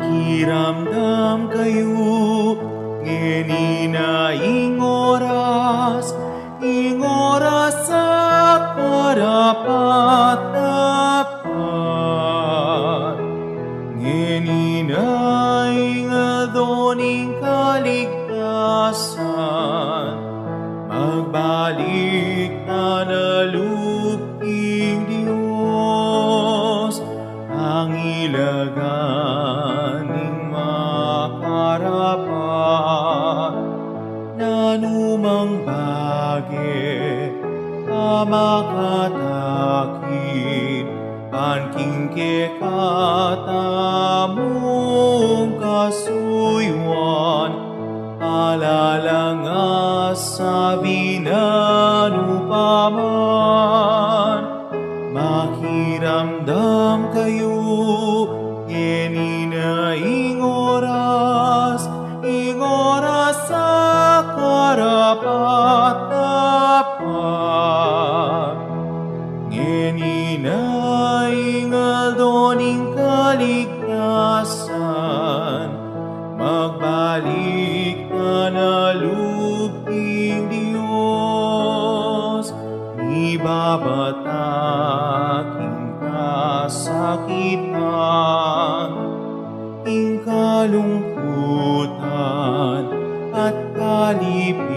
Makiramdam kayo, ngenina ingoras sa karapat-dapat. Ngenina ingadoning kaligtasan, magbalik na naluping Diyos, ang ilaganing makarapat, nanumang bagay makatakit, panking katamong kasuywan, alalangas sabi na nupaman. Makiramdam kayo, ngenina ingoras sa karapat-dapat. Ngenina ingaldoning kaligtasan, magbalik na naluping Diyos, ibabataking kasakitan, ing kalungkutan at kalipitan.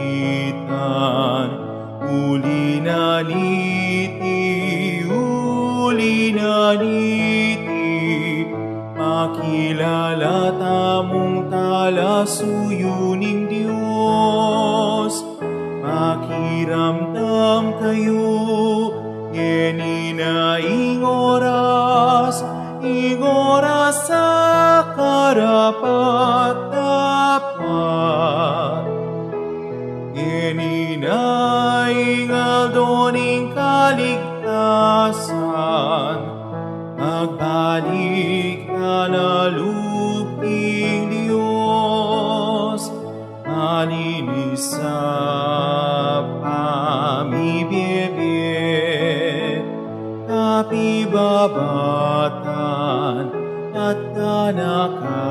Uli na niti, makilala tamong talasuyuning Diyos. Makiramdam kayo, ngenina ingoras sa karapat-dapat. Ngenina ingaldoning kaligtasan, magbalik na naluping Diyos, malinis sa pamibibig, kapibabatan at kanaka,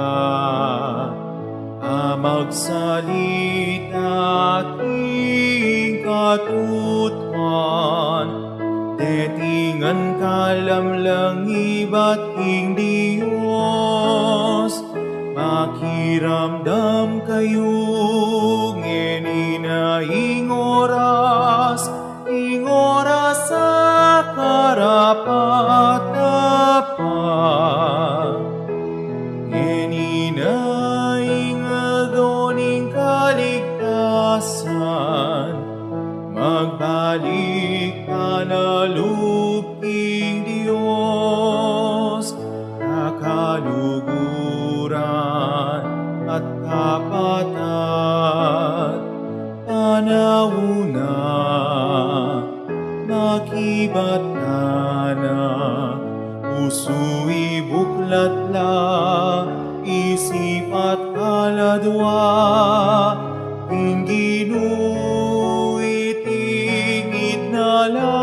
magsalita aking katutuan, detingan kalamlang iba't king Diyos. Makiramdam kayo, ngenina ingoras sa karapat-dapat. Ngenina ingaldoning kaligtasan, magbalik ka na luping Diyos, kakaluguran at kapatat, panahuna, makibat na, usu'y buklatla, isip at kaladwa, Ginoo'y tingid na la.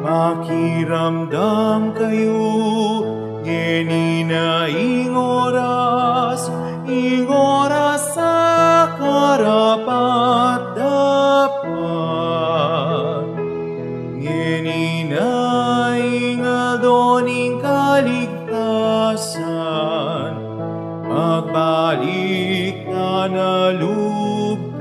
Makiramdam kayo, ngenina ingoras sa karapat-dapat. Ngenina ingaldoning kaligtasan, magbalik na naluping